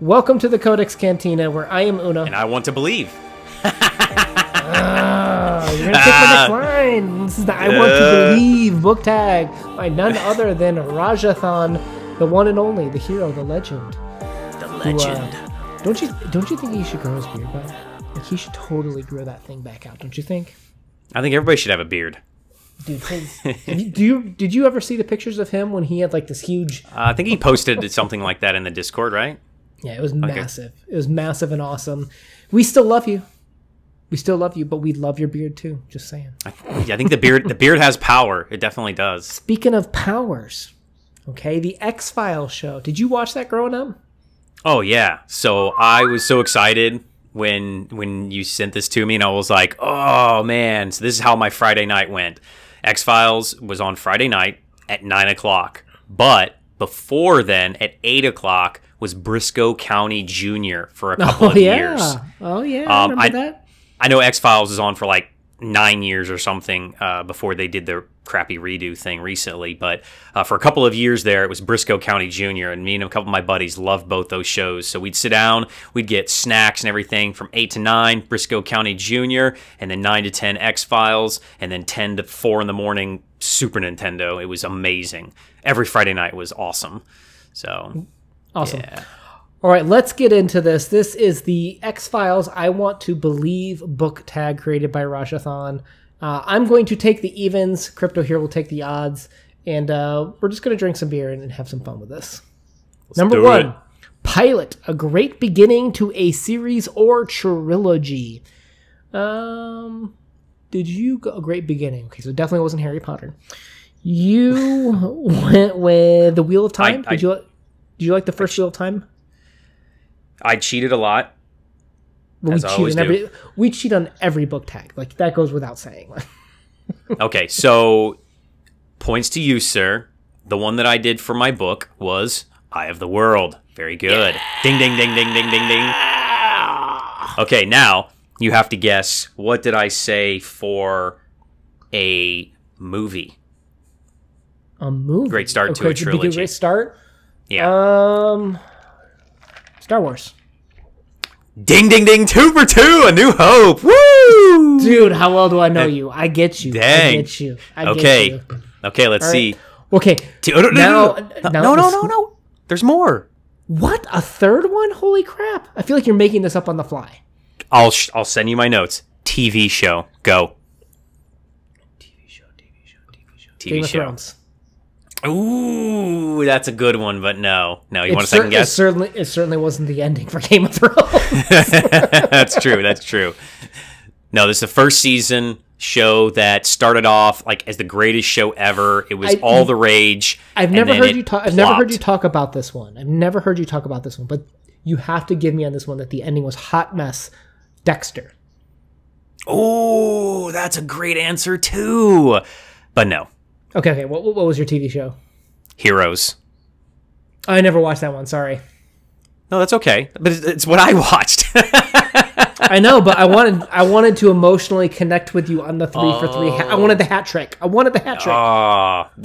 Welcome to the CodeX Cantina, where I am Una. And I want to believe. You're going to take my next line. This is the I Want to Believe book tag by none other than Rajathan, the one and only, the hero, the legend. The legend. Don't you think he should grow his beard back? Like, he should totally grow that thing back out, don't you think? I think everybody should have a beard. Dude, did you ever see the pictures of him when he had like this huge... I think he posted something like that in the Discord, right? Yeah, it was massive. It was massive and awesome. We still love you. We still love you, but we love your beard too. Just saying. I think the beard has power. It definitely does. Speaking of powers, okay, the X-Files show. Did you watch that growing up? Oh yeah. So I was so excited when you sent this to me, and I was like, oh man. So this is how my Friday night went. X-Files was on Friday night at 9 o'clock, but before then at 8 o'clock was Briscoe County Jr. for a couple of years. Oh yeah, I remember that. I know X-Files is on for like 9 years or something before they did their crappy redo thing recently. But for a couple of years there, it was Briscoe County Jr. And me and a couple of my buddies loved both those shows. So we'd sit down, we'd get snacks and everything from 8 to 9, Briscoe County Jr., and then 9 to 10, X-Files, and then 10 to 4 in the morning, Super Nintendo. It was amazing. Every Friday night was awesome. So, awesome. Yeah. All right, let's get into this. This is the X-Files I Want to Believe book tag created by Rajathan. I'm going to take the evens. Crypto here will take the odds. And we're just going to drink some beer and have some fun with this. Number one, pilot, a great beginning to a series or trilogy. Did you go a great beginning? Okay, so it definitely wasn't Harry Potter. You went with the Wheel of Time. Did you like the first Wheel of Time? I cheated a lot. We cheat on every book tag. Like, that goes without saying. Okay, so points to you, sir. The one that I did for my book was Eye of the World. Very good. Yeah. Ding, ding, ding, ding, ding, ding, ding. Okay, now you have to guess, what did I say for a movie? A movie? Great start to a trilogy. Great start? Yeah. Star Wars. Ding, ding, ding, 2 for 2, A New Hope. Woo! Dude, how well do I know you? I get you. Dang. I get you. Okay, let's see. Okay. No. There's more. What? A third one? Holy crap. I feel like you're making this up on the fly. I'll send you my notes. TV show. Go. TV show. Game of Thrones. Ooh, that's a good one, but no. You want a second guess? It certainly wasn't the ending for Game of Thrones. That's true. No, this is the first season show that started off like as the greatest show ever. It was all the rage. I've never heard you talk about this one. But you have to give me on this one that the ending was hot mess. Dexter. Oh, that's a great answer too. But no. Okay. What was your TV show? Heroes. I never watched that one. Sorry. No, that's okay. But it's what I watched. I know, but I wanted to emotionally connect with you on the 3 for 3. I wanted the hat trick. Oh,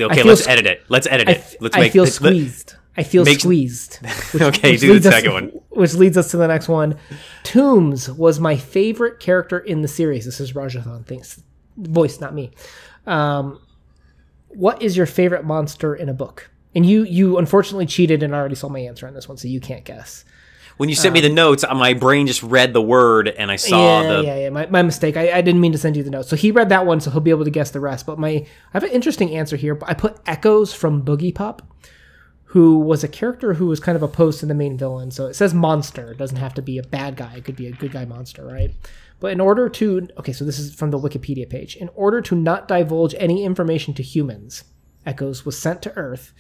okay. Let's edit it. I feel squeezed. Okay, do the second one. Which leads us to the next one. Toombs was my favorite character in the series. This is Rajathan. Thanks. Voice, not me. What is your favorite monster in a book? And you unfortunately cheated and already saw my answer on this one, so you can't guess. When you sent me the notes, my brain just read the word, and I saw Yeah. My mistake. I didn't mean to send you the notes. So he read that one, so he'll be able to guess the rest. But I have an interesting answer here. I put Echoes from Boogie Pop, who was a character who was kind of opposed to the main villain. So it says monster. It doesn't have to be a bad guy. It could be a good guy monster, right? But in order to... Okay, so this is from the Wikipedia page. In order to not divulge any information to humans, Echoes was sent to Earth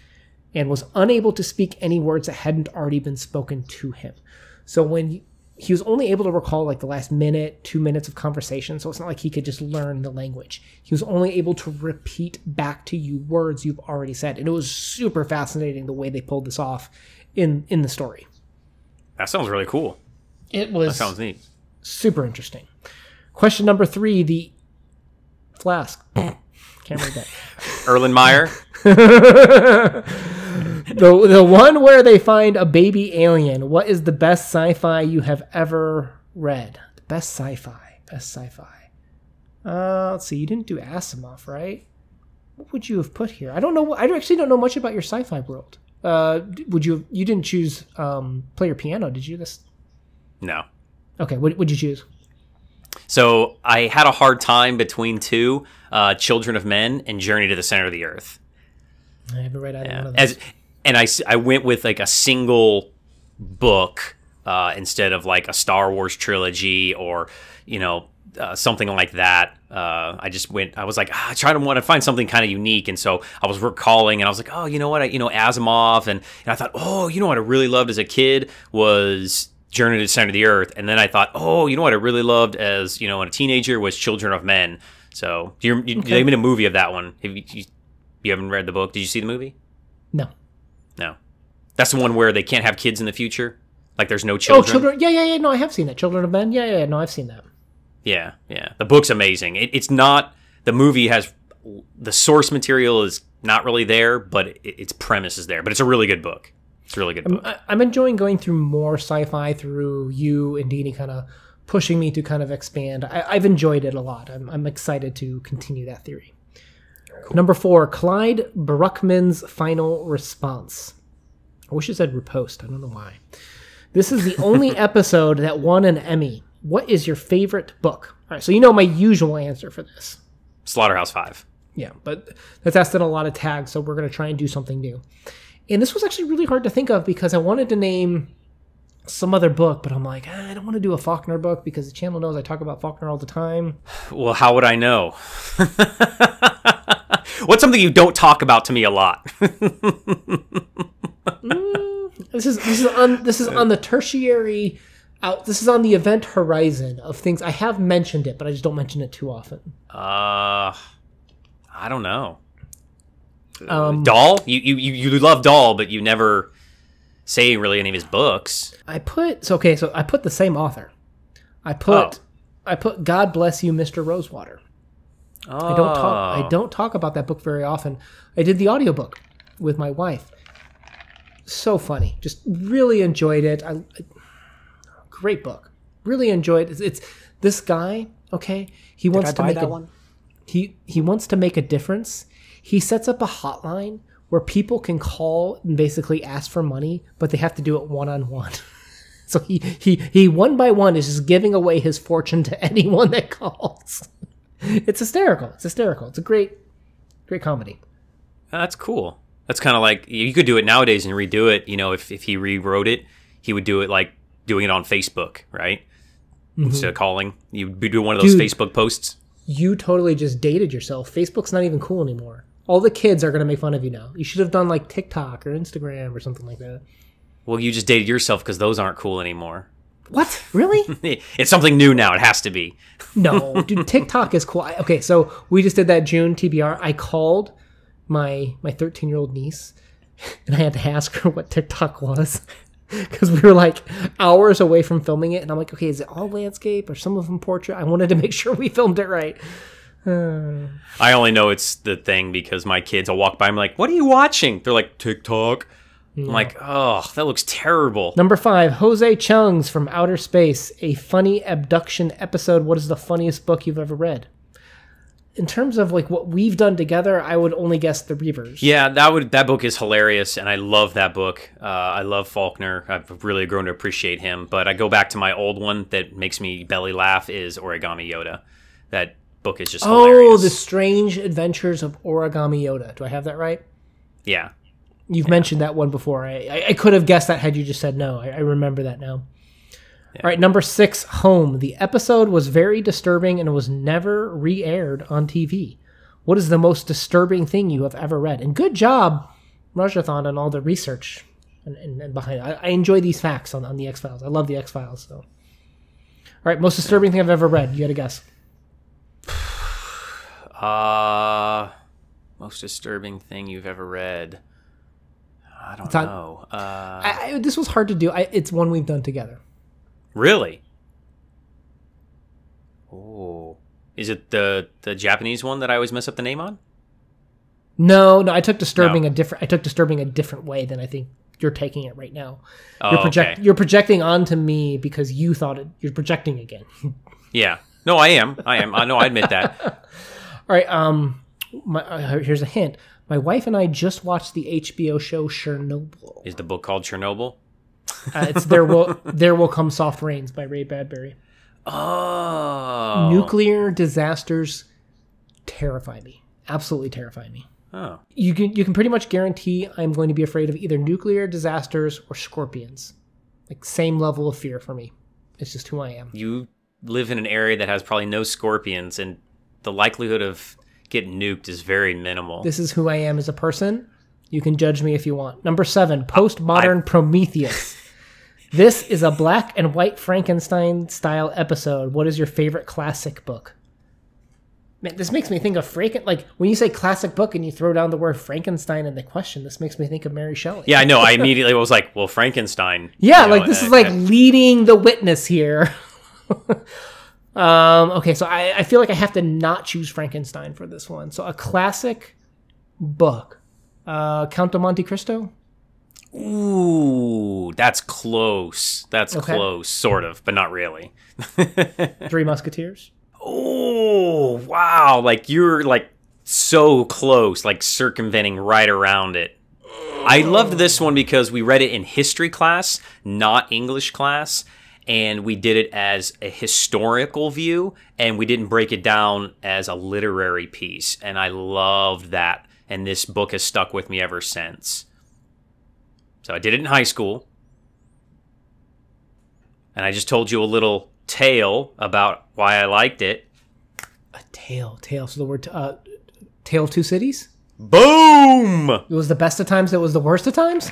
and was unable to speak any words that hadn't already been spoken to him. So when he was only able to recall like the last 2 minutes of conversation, so it's not like he could just learn the language. He was only able to repeat back to you words you've already said. And it was super fascinating the way they pulled this off in the story. That sounds really cool. That sounds neat. Super interesting. Question number 3, the Flask. Can't read that. ErlenMeyer. The one where they find a baby alien. What is the best sci-fi you have ever read? The best sci-fi. Best sci-fi. Let's see. You didn't do Asimov, right? What would you have put here? I don't know. I actually don't know much about your sci-fi world. You didn't choose Play Your Piano, did you? No. Okay. What would you choose? So I had a hard time between two, Children of Men and Journey to the Center of the Earth. I haven't read either one of those. And I went with like a single book instead of like a Star Wars trilogy or, something like that. I was like, I want to find something kind of unique. And so I was recalling and I was like, oh, you know what? Asimov. And I thought, oh, you know what I really loved as a kid was Journey to the Center of the Earth. And then I thought, oh, you know what I really loved as, a teenager was Children of Men. So they made a movie of that one. You haven't read the book. Did you see the movie? No. That's the one where they can't have kids in the future. Like there's no children. Oh, children. Yeah. No, I have seen that. Children of Men. Yeah. No, I've seen that. Yeah. The book's amazing. It's not, the movie has, the source material is not really there, but its premise is there. But it's a really good book. It's a really good book. I'm enjoying going through more sci-fi through you and Deanie kind of pushing me to kind of expand. I've enjoyed it a lot. I'm excited to continue that theory. Cool. Number 4, Clyde Bruckman's final response. I wish it said repost. I don't know why. This is the only episode that won an Emmy. What is your favorite book? All right, so you know my usual answer for this. Slaughterhouse-Five. Yeah, but that's asked in a lot of tags, so we're going to try and do something new. And this was actually really hard to think of because I wanted to name some other book, but I'm like, I don't want to do a Faulkner book because the channel knows I talk about Faulkner all the time. Well, how would I know? What's something you don't talk about to me a lot? This is on the tertiary out. This is on the event horizon of things. I have mentioned it, but I just don't mention it too often. I don't know. Dahl? You love Dahl, but you never say really any of his books. I put the same author. I put God Bless You, Mr. Rosewater. Oh. I don't talk about that book very often. I did the audiobook with my wife. So funny. Just really enjoyed it. Great book. Really enjoyed it. It's this guy, okay? He wants to make that one. He wants to make a difference. He sets up a hotline where people can call and basically ask for money, but they have to do it one-on-one. So he one by one is just giving away his fortune to anyone that calls. It's hysterical. It's a great comedy. That's cool. That's kind of like, you could do it nowadays and redo it. If he rewrote it, he would do it like doing it on Facebook, right? Mm-hmm. Instead of calling. You'd do one of those Facebook posts. You totally just dated yourself. Facebook's not even cool anymore. All the kids are going to make fun of you now. You should have done like TikTok or Instagram or something like that. Well, you just dated yourself because those aren't cool anymore. What? Really? It's something new now. It has to be. No, dude, TikTok is cool. Okay, so we just did that June TBR. I called my 13-year-old niece, and I had to ask her what TikTok was because we were like hours away from filming it. And I'm like, okay, is it all landscape or some of them portrait? I wanted to make sure we filmed it right. I only know it's the thing because my kids will walk by. I'm like, what are you watching? They're like, TikTok. Yeah. I'm like, oh, that looks terrible. Number 5, Jose Chungs from Outer Space, a funny abduction episode. What is the funniest book you've ever read? In terms of like what we've done together, I would only guess The Reavers. Yeah, that book is hilarious, and I love that book. I love Faulkner. I've really grown to appreciate him. But I go back to my old one that makes me belly laugh is Origami Yoda. That book is just hilarious. Oh, The Strange Adventures of Origami Yoda. Do I have that right? Yeah. You've mentioned that one before. I could have guessed that had you just said no. I remember that now. Yeah. All right, number 6, Home. The episode was very disturbing and was never re-aired on TV. What is the most disturbing thing you have ever read? And good job, Rajathan, on all the research and behind it. I enjoy these facts on the X-Files. I love the X-Files. So. All right, most disturbing thing I've ever read. You got to guess. Most disturbing thing you've ever read. I don't know. This was hard to do. It's one we've done together. Really? Oh. Is it the Japanese one that I always mess up the name on? No, I took disturbing a different way than I think you're taking it right now. You're projecting onto me because you thought it. You're projecting again. Yeah. No, I am. I know. I admit that. All right. Here's a hint. My wife and I just watched the HBO show Chernobyl. Is the book called Chernobyl? It's There Will Come Soft Rains by Ray Bradbury. Oh. Nuclear disasters terrify me. Absolutely terrify me. Oh. You can pretty much guarantee I'm going to be afraid of either nuclear disasters or scorpions. Like, same level of fear for me. It's just who I am. You live in an area that has probably no scorpions, and the likelihood of getting nuked is very minimal. This is who I am as a person. You can judge me if you want. Number 7, Postmodern Prometheus. This is a black and white Frankenstein-style episode. What is your favorite classic book? Man, this makes me think of like when you say classic book and you throw down the word Frankenstein in the question, this makes me think of Mary Shelley. Yeah, I know. I immediately was like, well, Frankenstein. Yeah, this is like leading the witness here. Okay, so I feel like I have to not choose Frankenstein for this one. So a classic book. Count of Monte Cristo? Ooh, that's close. That's close, sort of, but not really. Three Musketeers? Oh, wow. Like, you're, like, so close, like, circumventing right around it. I loved this one because we read it in history class, not English class, and we did it as a historical view, and we didn't break it down as a literary piece, and I loved that, and this book has stuck with me ever since. So I did it in high school, and I just told you a little tale about why I liked it. A tale. So the word Tale of Two Cities? Boom! It was the best of times, it was the worst of times?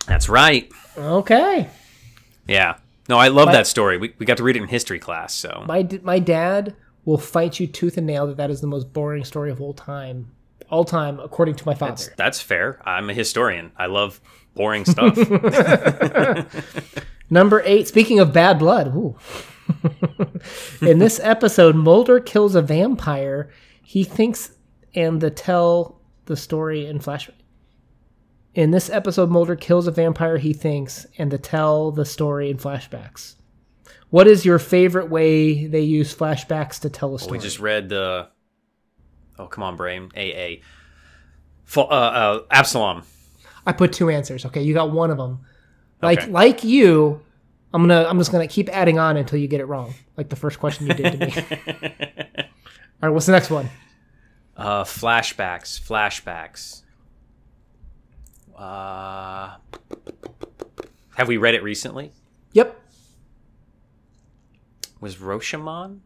That's right. Okay. Yeah. No, I love that story. We got to read it in history class. So my dad will fight you tooth and nail that is the most boring story of all time, according to my father. That's fair. I'm a historian. I love boring stuff. Number 8, speaking of bad blood. Ooh. In this episode, Mulder kills a vampire. He thinks and tell the story in flashback. In this episode, Mulder kills a vampire he thinks and tell the story in flashbacks. What is your favorite way they use flashbacks to tell a story? We just read the... Oh, come on, brain. AA. Absalom. I put 2 answers. Okay, you got one of them. Like you, I'm just gonna keep adding on until you get it wrong. Like the first question you did to me. All right, what's the next one? Flashbacks. Have we read it recently? Yep. Was Rashomon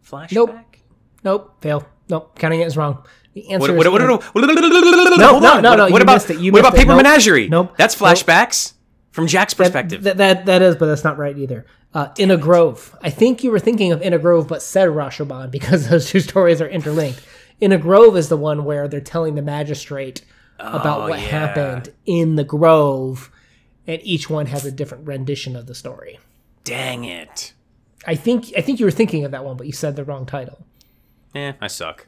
flashback? Nope. Fail. Nope. Counting it is wrong. The answer No. No. What about Paper Menagerie? Nope. That's flashbacks from Jack's perspective. That is, but that's not right either. In a Grove. I think you were thinking of In a Grove, but said Rashomon because those two stories are interlinked. In a Grove is the one where they're telling the magistrate about what happened in the Grove, and each one has a different rendition of the story. Dang it. I think you were thinking of that one, but you said the wrong title. I suck.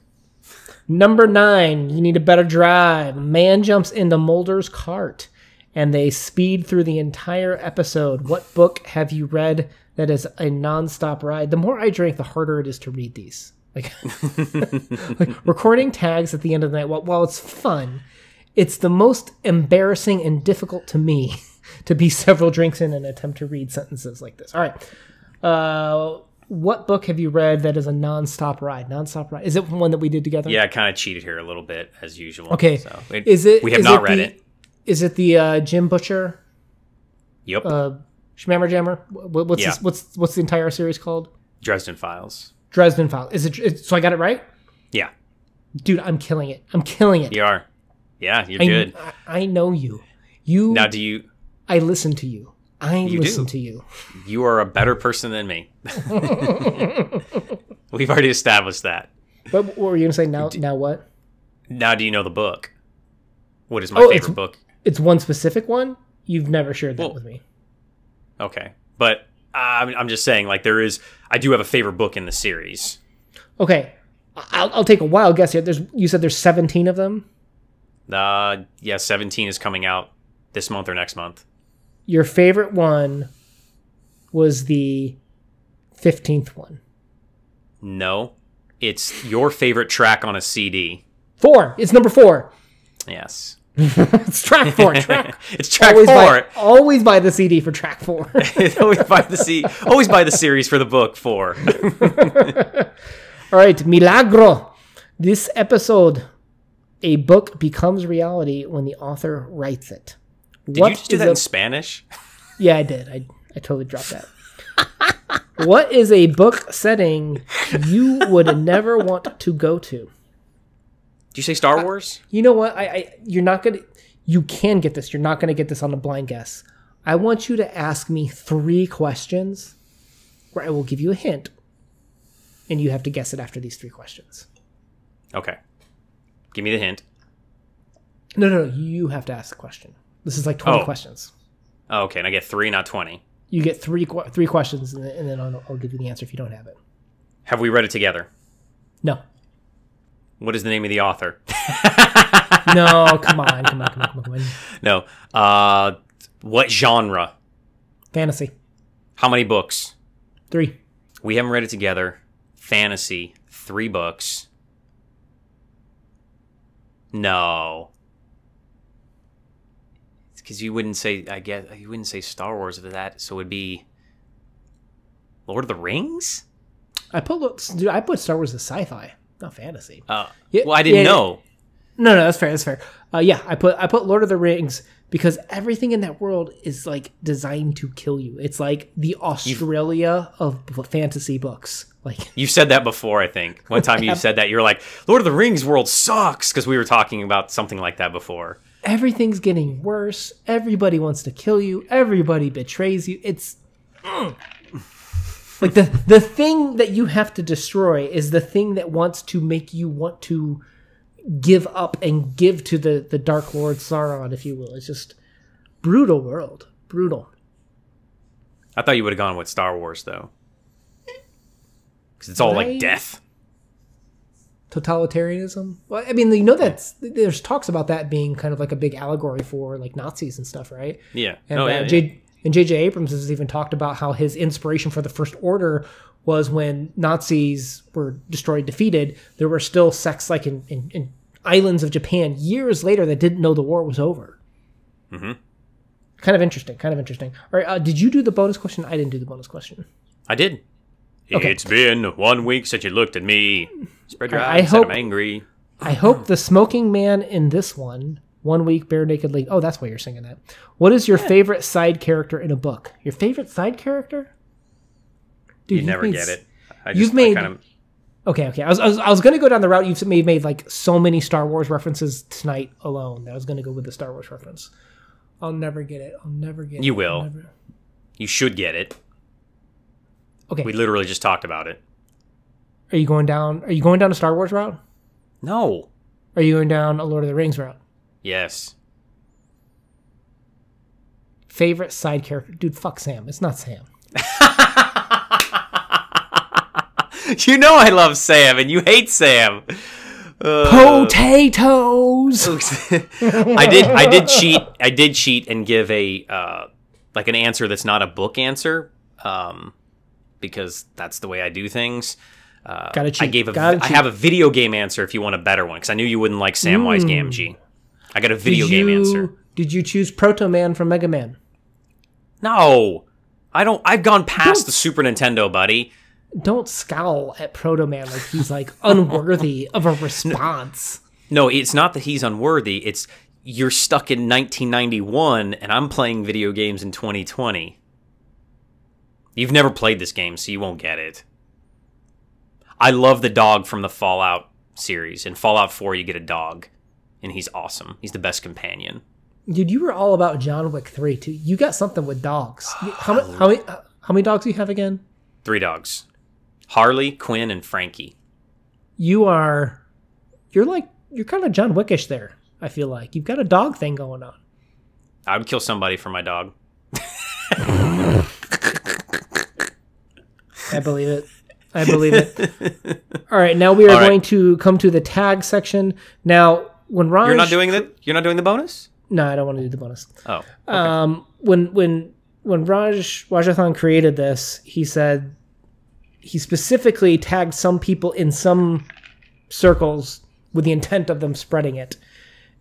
Number 9, you need a better drive. A man jumps into Mulder's cart, and they speed through the entire episode. What book have you read that is a nonstop ride? The more I drink, the harder it is to read these. Like recording tags at the end of the night, while it's fun, it's the most embarrassing and difficult to me to be several drinks in and attempt to read sentences like this. All right. What book have you read that is a nonstop ride? Nonstop ride. Is it one that we did together? Yeah, I kind of cheated here a little bit as usual. Okay. So we have not read it. Is it the Jim Butcher? Yep. Schmammer Jammer? What's the entire series called? Dresden Files. Dresden Files. Is it? So I got it right? Yeah. Dude, I'm killing it. You are. Yeah, you're good. I know you. Now, do you... I listen to you. Listen to you. You are a better person than me. We've already established that. What were you going to say now? Now what? Now do you know the book? What is my favorite book? It's one specific one? You've never shared that with me. Okay. But I'm just saying, like, I do have a favorite book in the series. Okay. I'll take a wild guess here. You said there's 17 of them? Yeah, 17 is coming out this month or next month. Your favorite one was the 15th one. No. It's your favorite track on a CD. 4. It's number 4. Yes. It's track 4. It's track 4. Always buy the CD for track 4. Always buy the series for the book 4. All right, Milagro. This episode, a book becomes reality when the author writes it. Did you just do that in Spanish? Yeah, I did. I totally dropped that. What is a book setting you would never want to go to? Did you say Star Wars? You know what? You're not gonna. You can get this. You're not gonna get this on a blind guess. I want you to ask me 3 questions, where I will give you a hint, and you have to guess it after these 3 questions. Okay. Give me the hint. No. You have to ask the question. This is like 20 questions. Oh, okay, and I get 3, not 20. You get three questions, and then I'll give you the answer if you don't have it. Have we read it together? No. What is the name of the author? No, come on. No. What genre? Fantasy. How many books? 3. We haven't read it together. Fantasy. 3 books. No. Because you wouldn't say, you wouldn't say Star Wars of that, so it would be Lord of the Rings? I put Star Wars as sci-fi, not fantasy. Well, I didn't know. No, that's fair. I put Lord of the Rings because everything in that world is like designed to kill you. It's like the Australia of fantasy books. Like you've said that before, I think. One time you said that, you were like, Lord of the Rings world sucks, because we were talking about something like that before. Everything's getting worse. Everybody wants to kill you. Everybody betrays you. It's like the thing that you have to destroy is the thing that wants to make you want to give up and give to the Dark Lord Sauron, if you will. It's just brutal world. Brutal. I thought you would have gone with Star Wars, though. Because it's all like death. Totalitarianism. Well, I mean, you know, there's talks about that being kind of like a big allegory for like Nazis and stuff, right? Yeah. And J.J. Abrams has even talked about how his inspiration for the First Order was when Nazis were destroyed, defeated. There were still sects like in islands of Japan years later that didn't know the war was over. Mm-hmm. Kind of interesting. All right, did you do the bonus question? I didn't do the bonus question. I did. Okay. It's been 1 week since you looked at me. Spread your eyes, I'm angry. I hope the smoking man in this 1 week bare naked lady. Oh, that's why you're singing that. What is your favorite side character in a book? Your favorite side character? Dude, you never get it. Okay. I was going to go down the route you've made like so many Star Wars references tonight alone that I was going to go with the Star Wars reference. I'll never get it. You will. You should get it. Okay. We literally just talked about it. Are you going down a Star Wars route? No. Are you going down a Lord of the Rings route? Yes. Favorite side character? Dude, fuck Sam. It's not Sam. You know I love Sam, and you hate Sam. Potatoes. I did cheat and give a like an answer that's not a book answer, because that's the way I do things. Gotta cheat. I have a video game answer if you want a better one, because I knew you wouldn't like Samwise Gamgee. I got a video game answer. Did you choose Proto Man from Mega Man? No, I don't. I've gone past the Super Nintendo, buddy. Don't scowl at Proto Man like he's like unworthy of a response. No, it's not that he's unworthy. It's you're stuck in 1991 and I'm playing video games in 2020. You've never played this game, so you won't get it. I love the dog from the Fallout series. In Fallout 4, you get a dog, and he's awesome. He's the best companion. Dude, you were all about John Wick 3, too. You got something with dogs. How many dogs do you have again? 3 dogs. Harley, Quinn, and Frankie. You're kind of John Wickish there, I feel like. You've got a dog thing going on. I would kill somebody for my dog. I believe it. All right, now we are going to come to the tag section. Now, when Raj... You're not doing the bonus? No, I don't want to do the bonus. Oh. Okay. When Rajathan created this, he said he specifically tagged some people in some circles with the intent of them spreading it.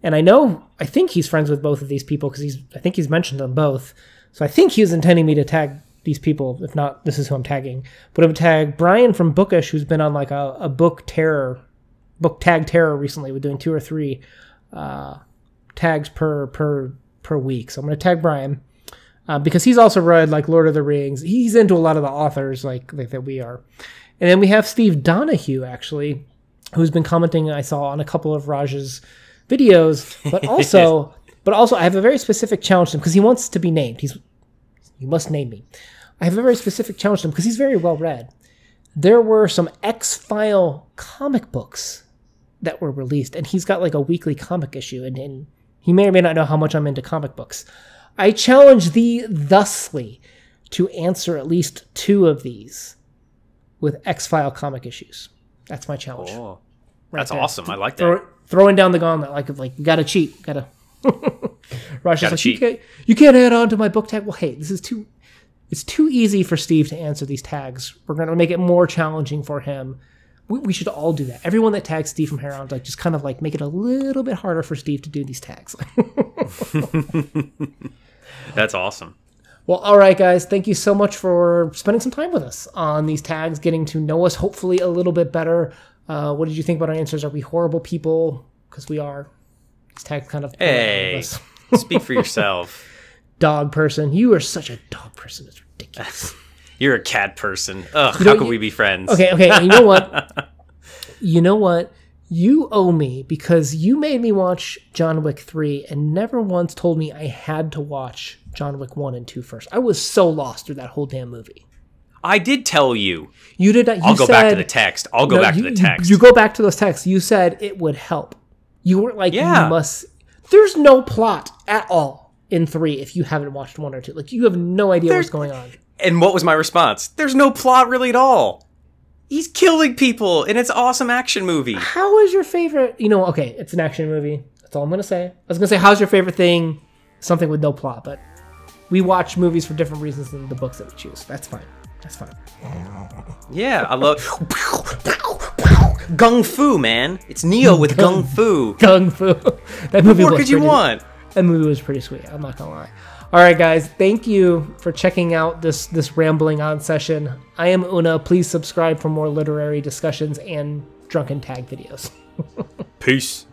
And I think he's friends with both of these people because I think he's mentioned them both. So I think he was intending me to tag these people. If not, this is who I'm tagging. But I would tag Brian from Bookish, who's been on like a book tag terror recently. We're doing 2 or 3 tags per week. So I'm going to tag Brian because he's also read like Lord of the Rings. He's into a lot of the authors like that we are. And then we have Steve Donahue, actually, who's been commenting, I saw, on a couple of Raj's videos, but also I have a very specific challenge to him because he wants to be named. You must name me. I have a very specific challenge to him because he's very well read. There were some X-File comic books that were released, and he's got like a weekly comic issue, and he may or may not know how much I'm into comic books. I challenge thee thusly to answer at least 2 of these with X-File comic issues. That's my challenge. Oh, right that's there. awesome. I like that. Throwing down the gauntlet, like you gotta cheat, gotta. Raj is like, cheat. You can't add on to my book tag. Well, hey, it's too easy for Steve to answer these tags. We're gonna make it more challenging for him. We should all do that. Everyone that tags Steve from here on, like, just kind of like make it a little bit harder for Steve to do these tags. That's awesome. Well, all right, guys. Thank you so much for spending some time with us on these tags, getting to know us hopefully a little bit better. What did you think about our answers? Are we horrible people? Because we are. These tags kind of... Hey, speak for yourself. Dog person. You are such a dog person. It's ridiculous. You're a cat person. Ugh, how could we be friends? Okay. And you know what? You owe me because you made me watch John Wick 3 and never once told me I had to watch John Wick 1 and 2 first. I was so lost through that whole damn movie. I did tell you. You did not. I'll go back to the text. I'll go back to the text. You go back to those texts. You said it would help. You weren't like, yeah. You must. There's no plot at all in 3 if you haven't watched 1 or 2. Like, you have no idea what's going on. And what was my response? There's no plot really at all. He's killing people, and it's an awesome action movie. How is your favorite... okay, it's an action movie. That's all I'm going to say. I was going to say, how's your favorite thing? Something with no plot, but we watch movies for different reasons than the books that we choose. That's fine. Yeah, I love... Gung Fu, man. It's Neo with Gung Fu. Gung Fu. That movie what more could you want? That movie was pretty sweet. I'm not going to lie. All right, guys. Thank you for checking out this rambling on session. I am Una. Please subscribe for more literary discussions and drunken tag videos. Peace.